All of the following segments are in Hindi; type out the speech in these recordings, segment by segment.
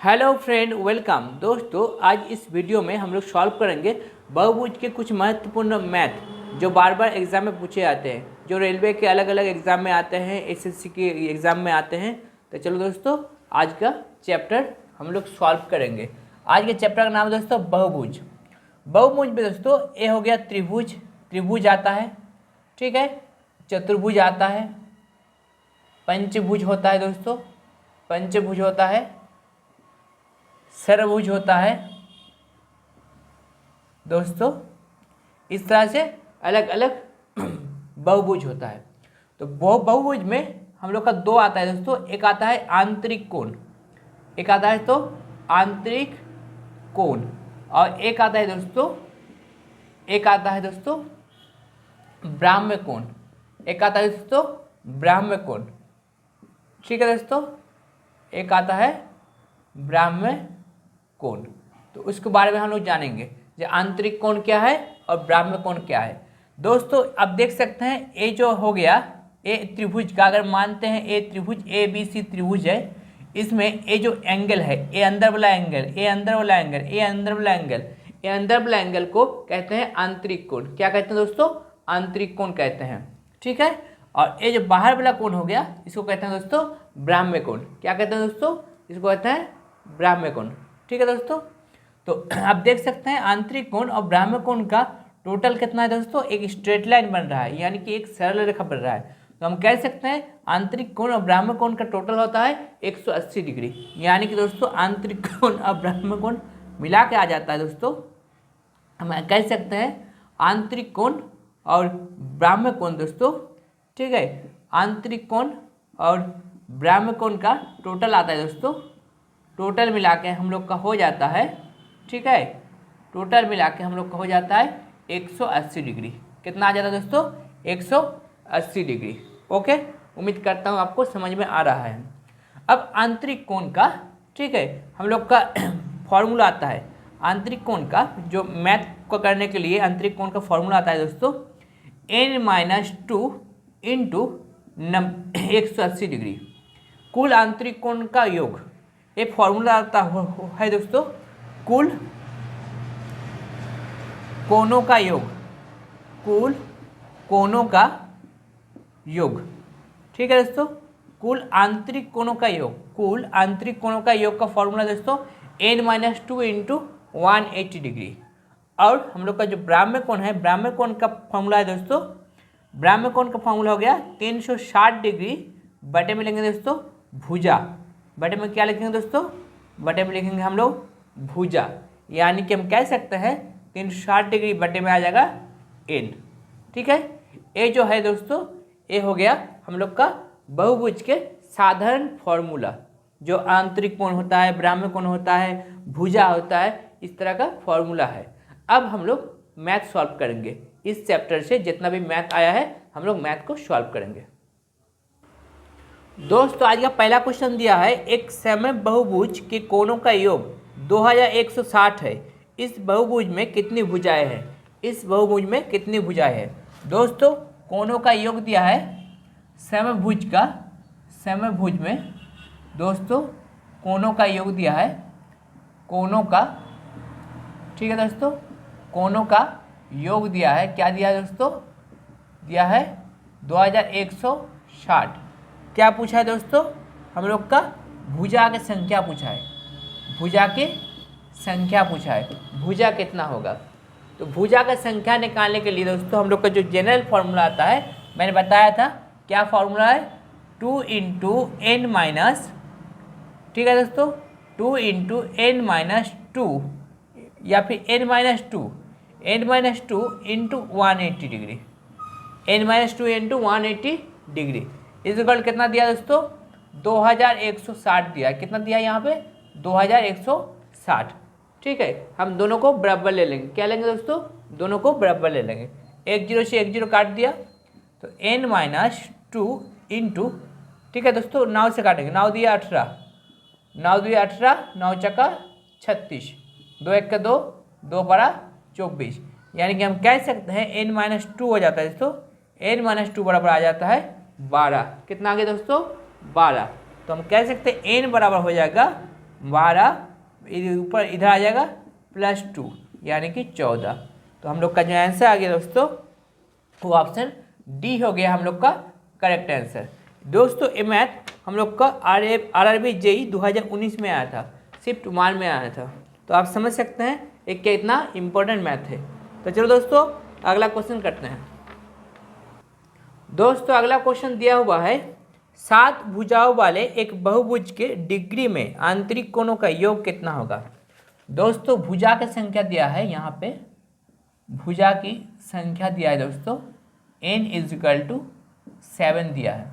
Hello friend, welcome. दोस्तों, आज इस वीडियो में हम लोग सॉल्व करेंगे बहुभुज के कुछ महत्वपूर्ण मैथ जो बार बार एग्जाम में पूछे जाते हैं, जो रेलवे के अलग अलग एग्जाम में आते हैं, एसएससी के एग्जाम में आते हैं। तो चलो दोस्तों, आज का चैप्टर हम लोग सॉल्व करेंगे। आज के चैप्टर का नाम है दोस्तों बहुभुज। बहुभुज में दोस्तों ए हो गया त्रिभुज, त्रिभुज आता है, ठीक है। चतुर्भुज आता है, पंचभुज होता है दोस्तों, पंचभुज होता है, सर्वभुज होता है दोस्तों। इस तरह से अलग अलग बहुभुज होता है। तो बहुभुज में हम लोग का दो आता है दोस्तों, एक आता है आंतरिक कोण, एक आता है तो आंतरिक कोण, और एक आता है दोस्तों, एक आता है दोस्तों ब्राह्म कोण, एक आता है दोस्तों ब्राह्म कोण, ठीक है दोस्तों। एक आता है ब्राह्म कोण। तो उसके बारे में हम लोग जानेंगे जो आंतरिक कोण क्या है और ब्राह्म कोण क्या है। दोस्तों आप देख सकते हैं ए जो हो गया, ए त्रिभुज का अगर मानते हैं ए त्रिभुज ए बी सी त्रिभुज है, इसमें ए जो एंगल है, ए अंदर वाला एंगल, ए अंदर वाला एंगल, ए अंदर वाला एंगल, ए अंदर वाला एंगल को कहते हैं आंतरिक कोण। क्या कहते हैं दोस्तों? आंतरिक कोण कहते हैं, ठीक है। और ये जो बाहर वाला कोण हो गया, इसको कहते हैं दोस्तों ब्राह्म कोण। क्या कहते हैं दोस्तों? इसको कहते हैं ब्राह्म कोण, ठीक है दोस्तों। तो आप देख सकते हैं आंतरिक कोण और ब्राह्म कोण का टोटल कितना है दोस्तों? एक स्ट्रेट लाइन बन रहा है, यानी कि एक सरल रेखा बन रहा है। तो हम कह सकते हैं आंतरिक कोण और ब्राह्म कोण का टोटल होता है 180 डिग्री, यानी कि दोस्तों आंतरिक कोण और ब्राह्म कोण मिला के आ जाता है दोस्तों। हम कह सकते हैं आंतरिक कोण और ब्राह्म कोण दोस्तों, ठीक है। आंतरिक कोण और ब्राह्म कोण का टोटल आता है दोस्तों, टोटल मिला के हम लोग का हो जाता है, ठीक है। टोटल मिला के हम लोग का हो जाता है 180 डिग्री। कितना आ जाता है दोस्तों? 180 डिग्री। ओके, उम्मीद करता हूँ आपको समझ में आ रहा है। अब आंतरिक कोण का, ठीक है, हम लोग का फॉर्मूला आता है। आंतरिक कोण का जो मैथ को करने के लिए आंतरिक कोण का फॉर्मूला आता है दोस्तों, n-2 इंटू 180 डिग्री कुल आंतरिक कोण का योग। ये फॉर्मूला आता है दोस्तों कुल कोणों का योग, कुल कोणों का योग, ठीक है दोस्तों। कुल आंतरिक कोणों का योग, कुल आंतरिक कोणों का योग का फॉर्मूला दोस्तों n-2 इंटू 180 डिग्री। और हम लोग का जो ब्राह्म कोण है, ब्राह्म कोण का फॉर्मूला है दोस्तों, ब्राह्म कोण का फॉर्मूला हो गया 360 डिग्री बटे में लेंगे दोस्तों भुजा। बटे में क्या लिखेंगे दोस्तों? बटे में लिखेंगे हम लोग भुजा, यानी कि हम कह सकते हैं 360 डिग्री बटे में आ जाएगा n, ठीक है। ये जो है दोस्तों, ये हो गया हम लोग का बहुभुज के साधारण फॉर्मूला। जो आंतरिक कोण होता है, ब्राह्म कोण होता है, भुजा होता है, इस तरह का फॉर्मूला है। अब हम लोग मैथ सॉल्व करेंगे। इस चैप्टर से जितना भी मैथ आया है हम लोग मैथ को सॉल्व करेंगे। दोस्तों आज का पहला क्वेश्चन दिया है, एक समय बहुभुज के कोणों का योग 2160 है। इस बहुभुज में कितनी भुजाएं हैं? इस बहुभुज में कितनी भुजाएं हैं? दोस्तों कोणों का योग दिया है समभुज का, समभुज में दोस्तों कोणों का योग दिया है, कोणों का, ठीक है दोस्तों, कोणों का योग दिया है। क्या दिया है दोस्तों? दिया है 2160। क्या पूछा है दोस्तों? हम लोग का भुजा की संख्या पूछा है, भुजा की संख्या पूछा है, भुजा कितना होगा। तो भुजा का संख्या निकालने के लिए दोस्तों हम लोग का जो जनरल फॉर्मूला आता है, मैंने बताया था क्या फॉर्मूला है, 2 इंटू n माइनस, ठीक है दोस्तों, 2 इंटू n-2 या फिर n-2 into 180 degree, n-2 into 180 degree इस इक्वल कितना दिया दोस्तों? 2160 दिया। कितना दिया यहाँ पे? 2160, ठीक है। हम दोनों को बराबर ले लेंगे। क्या लेंगे दोस्तों? दोनों को बराबर ले लेंगे। 10 से 10 काट दिया तो n-2 इंटू, ठीक है दोस्तों, 9 से काटेंगे, 9 दिया 18, 9 दिया 18, 9 चक्का 36, 2 1 का 2, 2 बड़ा 24, यानी कि हम कह सकते हैं n-2 हो जाता है दोस्तों, n-2 बराबर आ जाता है 12। कितना आ गया दोस्तों? 12। तो हम कह सकते हैं n बराबर हो जाएगा 12, ऊपर इधर आ जाएगा +2 यानी कि 14। तो हम लोग का जो आंसर आ गया दोस्तों वो ऑप्शन डी हो गया हम लोग का करेक्ट आंसर। दोस्तों ये मैथ हम लोग का RRB JEE 2019 में आया था, शिफ्ट 1 में आया था। तो आप समझ सकते हैं ये कितना इम्पोर्टेंट मैथ है। तो चलो दोस्तों अगला क्वेश्चन करते हैं। दोस्तों अगला क्वेश्चन दिया हुआ है 7 भुजाओं वाले एक बहुभुज के डिग्री में आंतरिक कोणों का योग कितना होगा। दोस्तों भुजा की संख्या दिया है, यहाँ पे भुजा की संख्या दिया है दोस्तों n = 7 दिया है।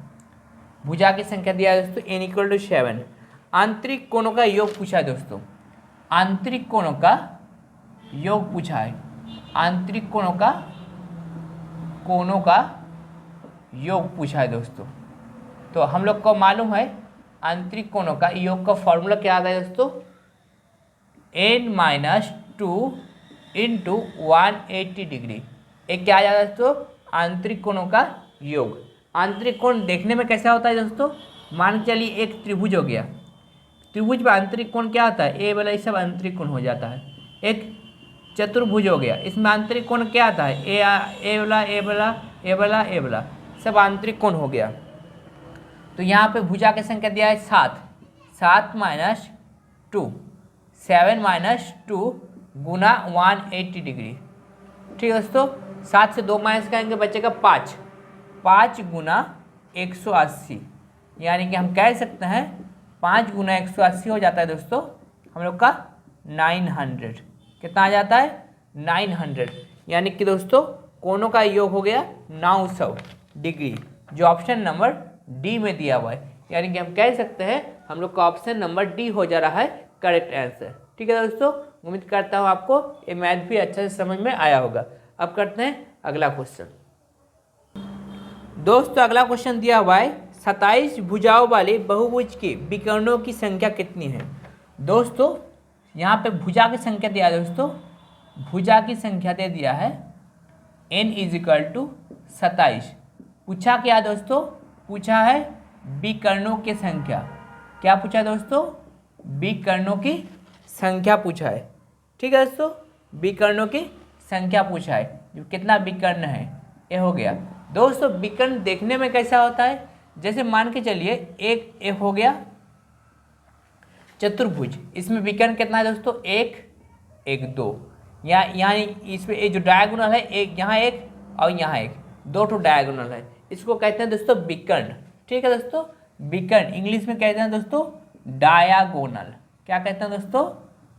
भुजा की संख्या दिया है दोस्तों n = 7। आंतरिक कोणों का योग पूछा है दोस्तों, आंतरिक कोणों का योग पूछा है, आंतरिक कोणों का योग पूछा है दोस्तों। तो हम लोग को मालूम है आंतरिक कोणों का योग का फॉर्मूला क्या आता है दोस्तों, n-2 × 180 डिग्री। एक क्या आ जाता है दोस्तों, आंतरिक कोणों का योग। आंतरिक कोण देखने में कैसा होता है दोस्तों, मान के चलिए एक त्रिभुज हो गया, त्रिभुज में आंतरिक कोण क्या होता है, ए वाला ये सब आंतरिक कोण हो जाता है। एक चतुर्भुज हो गया, इसमें आंतरिक कोण क्या आता है, ए वाला सब आंतरिक कोण हो गया। तो यहाँ पे भुजा की संख्या दिया है 7, 7 - 2, 7 - 2 गुना 180 डिग्री। ठीक है दोस्तों, 7 से 2 माइनस करेंगे बचेगा 5, 5 गुना 180, यानी कि हम कह सकते हैं 5 गुना 180 हो जाता है दोस्तों हम लोग का 900। कितना आ जाता है 900, यानी कि दोस्तों कोणों का योग हो गया 900 डिग्री, जो ऑप्शन नंबर डी में दिया हुआ है। यानी कि हम कह सकते हैं हम लोग का ऑप्शन नंबर डी हो जा रहा है करेक्ट आंसर। ठीक है दोस्तों, उम्मीद करता हूँ आपको ये मैथ भी अच्छे से समझ में आया होगा। अब करते हैं अगला क्वेश्चन। दोस्तों अगला क्वेश्चन दिया हुआ है 27 भुजाओं वाले बहुभुज के विकर्णों की संख्या कितनी है। दोस्तों यहाँ पे भुजा की संख्या दिया है दोस्तों, भुजा की संख्या दे दिया है n = 27। पूछा क्या दोस्तों, पूछा है विकर्णों की संख्या। क्या पूछा दोस्तों, विकर्णों की संख्या पूछा है। ठीक है दोस्तों, विकर्णों की संख्या पूछा है, जो कितना विकर्ण है ये हो गया। दोस्तों विकर्ण देखने में कैसा होता है, जैसे मान के चलिए एक हो गया चतुर्भुज, इसमें विकर्ण कितना है दोस्तों, 1 1 2, यहाँ इसमें ये जो डायगोनल है एक यहाँ एक और यहाँ एक, 2 ठो डायगोनल है, इसको कहते हैं दोस्तों विकर्ण। ठीक है दोस्तों, विकर्ण इंग्लिश में कहते हैं दोस्तों डायागोनल। क्या कहते हैं दोस्तों,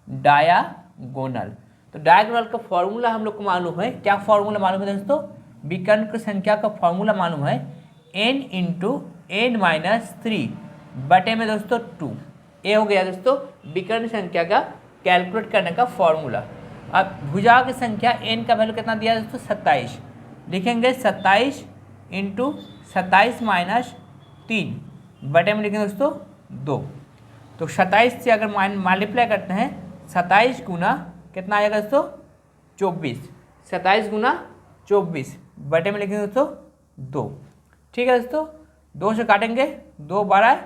डायागोनल। तो डायगोनल का फॉर्मूला हम लोग को मालूम है, क्या फॉर्मूला मालूम है दोस्तों, विकर्ण की संख्या का फॉर्मूला मालूम है n × n - 3 बटे में दोस्तों 2। ये हो गया दोस्तों विकर्ण संख्या का कैलकुलेट करने का फॉर्मूला। अब भुजा की संख्या n का वैल्यू कितना दिया है दोस्तों, 27। लिखेंगे 27 × 27 - 3 बटे में लिखेंगे दोस्तों 2। तो 27 से अगर मल्टीप्लाई करते हैं, 27 गुना कितना आ जाएगा दोस्तों 24, 27 गुना 24 बटे में लिखेंगे दोस्तों 2। ठीक है दोस्तों, 2 से काटेंगे, 2 12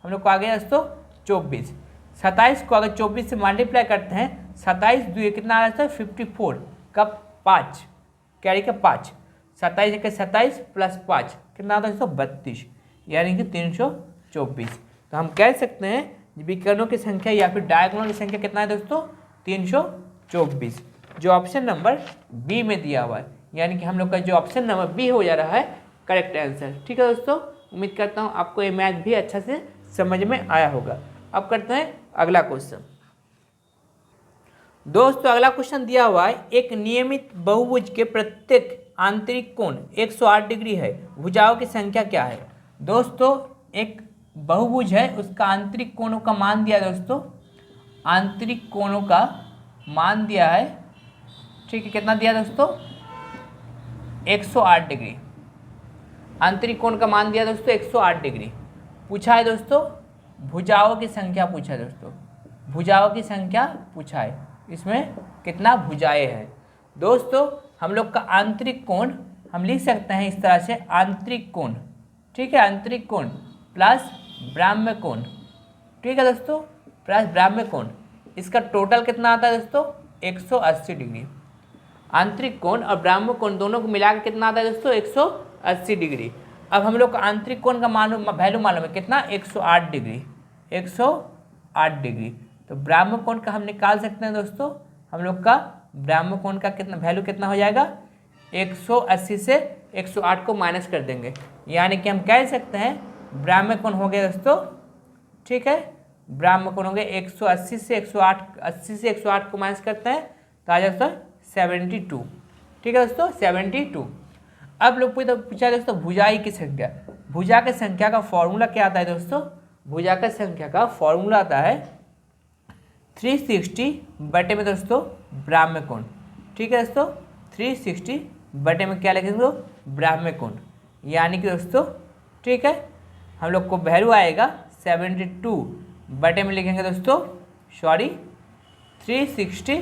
हम लोग को आ गया दोस्तों 24। 27 को अगर 24 से मल्टीप्लाई करते हैं, 27 2 कितना आ रहा है 54 का 5 कैरी का 5, 27 के 27 + 5 कितना आता है दोस्तों 32, यानी कि 324। तो हम कह सकते हैं विकर्णों की संख्या या फिर डायगोनल की संख्या कितना है दोस्तों 324, जो ऑप्शन नंबर बी में दिया हुआ है। यानी कि हम लोग का जो ऑप्शन नंबर बी हो जा रहा है करेक्ट आंसर। ठीक है दोस्तों, उम्मीद करता हूँ आपको ये मैथ भी अच्छा से समझ में आया होगा। अब करते हैं अगला क्वेश्चन। दोस्तों अगला क्वेश्चन दिया हुआ है एक नियमित बहुभुज के प्रत्येक आंतरिक कोण 108 डिग्री है, भुजाओं की संख्या क्या है। दोस्तों एक बहुभुज है, उसका आंतरिक कोणों का मान दिया है दोस्तों, आंतरिक कोणों का मान दिया है। ठीक है, कितना दिया दोस्तों 108 डिग्री। आंतरिक कोण का मान दिया दोस्तों 108 डिग्री। पूछा है दोस्तों भुजाओं की संख्या, पूछा है दोस्तों भुजाओं की संख्या पूछा है, इसमें कितना भुजाएं हैं। दोस्तों हम लोग का आंतरिक कोण हम लिख सकते हैं इस तरह से, आंतरिक कोण, ठीक है, आंतरिक कोण प्लस ब्राह्म्य कोण। ठीक है दोस्तों, प्लस ब्राह्मण कोण, इसका टोटल कितना आता है दोस्तों 180 डिग्री। आंतरिक कोण और ब्राह्मण कोण दोनों को मिला के कितना आता है दोस्तों 180 डिग्री। अब हम लोग का आंतरिक कोण का वैल्यू मालूम है कितना 108 डिग्री, 108 डिग्री। तो ब्राह्मण कोण का हम निकाल सकते हैं दोस्तों, हम लोग का ब्राह्मण कोण का कितना वैल्यू कितना हो जाएगा 180 से 108 को माइनस कर देंगे, यानी कि हम कह सकते हैं ब्राह्मण कोण हो गया दोस्तों, ठीक है, ब्राह्मण कोण हो गया 180 से 108, 80 से 108 को माइनस करते हैं तो आ जाता है 72, ठीक है दोस्तों 72। अब लोग पूछा है दोस्तों भुजाई की संख्या, भुजा की संख्या का फॉर्मूला क्या आता है दोस्तों, भुजा की संख्या का फॉर्मूला आता है 360 बटे में दोस्तों ब्राह्मण कोण, ठीक है दोस्तों 360 बटे में क्या लिखेंगे ब्राह्मण कोण, यानी कि दोस्तों ठीक है हम लोग को वैल्यू आएगा 72 बटे में लिखेंगे दोस्तों, सॉरी 360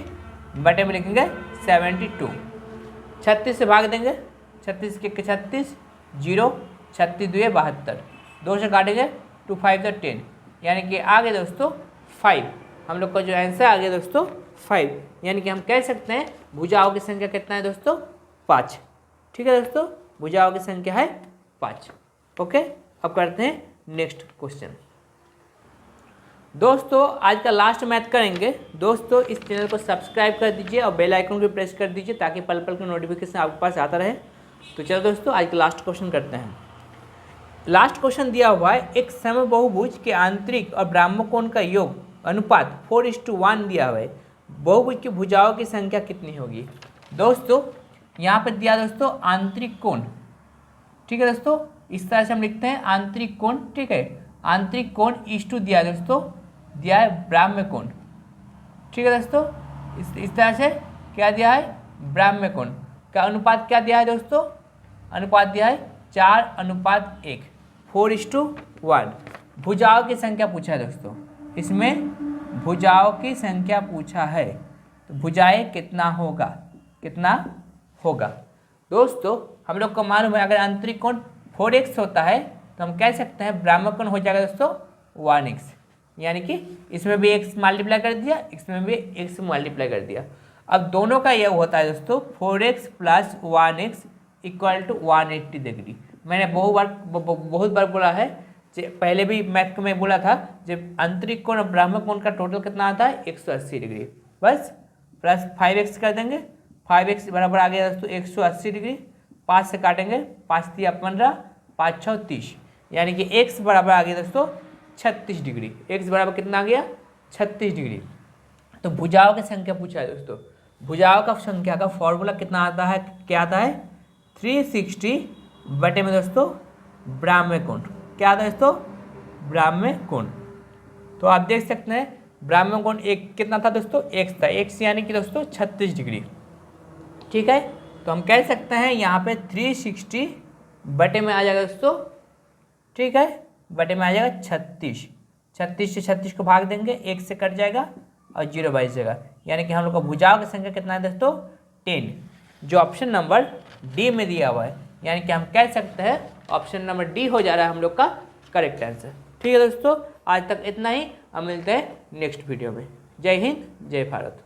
बटे में लिखेंगे 72, 36 से भाग देंगे, 36 के 36, 0, 36 2 72, 2 से काटेंगे 2 5 10, यानी कि आ गए दोस्तों 5। हम लोग का जो आंसर आ गया दोस्तों 5, यानी कि हम कह सकते हैं भुजाओं की संख्या कितना है दोस्तों 5, ठीक है दोस्तों भुजाओं की संख्या है 5। ओके, अब करते हैं नेक्स्ट क्वेश्चन। दोस्तों आज का लास्ट मैथ करेंगे। दोस्तों इस चैनल को सब्सक्राइब कर दीजिए और बेल आइकन को प्रेस कर दीजिए ताकि पल पल की नोटिफिकेशन आपके पास आता रहे। तो चलो दोस्तों आज का लास्ट क्वेश्चन करते हैं। लास्ट क्वेश्चन दिया हुआ है, एक समबाहुभुज के आंतरिक और ब्राह्मण कोण का योग अनुपात 4:1 दिया हुआ है, बहुभुज की भुजाओं की संख्या कितनी होगी। दोस्तों यहाँ पर दिया दोस्तों आंतरिक कोण, ठीक है दोस्तों, इस तरह से हम लिखते हैं आंतरिक कोण, ठीक है, आंतरिक कोण इस टू दिया है दोस्तों, दिया है ब्राह्मण कोण, ठीक है दोस्तों, इस तरह से क्या दिया है ब्राह्मण कोण का अनुपात क्या दिया है दोस्तों, अनुपात दिया है 4:1, 4:1। भुजाओं की संख्या पूछा है दोस्तों, इसमें भुजाओं की संख्या पूछा है, तो भुजाएं कितना होगा, कितना होगा। दोस्तों हम लोग को मालूम है अगर आंतरिक कोण 4x होता है तो हम कह सकते हैं ब्राह्मण कोण हो जाएगा दोस्तों 1x, यानी कि इसमें भी x मल्टीप्लाई कर दिया, इसमें भी x मल्टीप्लाई कर दिया। अब दोनों का यह होता है दोस्तों 4x + 1x = 180 डिग्री। मैंने बहुत बार बोला है, पहले भी मैथ में बोला था, जब आंतरिक कोण और ब्राह्मण कोण का टोटल कितना आता है 180 डिग्री, बस प्लस 5x कर देंगे, 5x बराबर आ गया दोस्तों 180 डिग्री, 5 से काटेंगे, 5 × 15, 5 × 6 30, यानी कि x बराबर आ गया दोस्तों 36 डिग्री। x बराबर कितना आ गया 36 डिग्री। तो भुजाओं की संख्या पूछा है दोस्तों, भुजाओं का संख्या का फॉर्मूला कितना आता है, क्या आता है 360 बटे में दोस्तों ब्राह्मण कोण, क्या आता है दोस्तों ब्राह्मण कोण। तो आप देख सकते हैं ब्राह्मण कोण एक कितना था दोस्तों x था, x यानी कि दोस्तों 36 डिग्री, ठीक है। तो हम कह सकते हैं यहाँ पे 360 बटे में आ जाएगा दोस्तों, ठीक है, बटे में आ जाएगा 36, 36 से 36 को भाग देंगे, 1 से कट जाएगा और 0 बच जाएगा, यानी कि हम लोग का भुजाओं की संख्या कितना है दोस्तों 10, जो ऑप्शन नंबर डी में दिया हुआ है, यानी कि हम कह सकते हैं ऑप्शन नंबर डी हो जा रहा है हम लोग का करेक्ट आंसर। ठीक है दोस्तों, आज तक इतना ही, हम मिलते हैं नेक्स्ट वीडियो में। जय हिंद, जय भारत।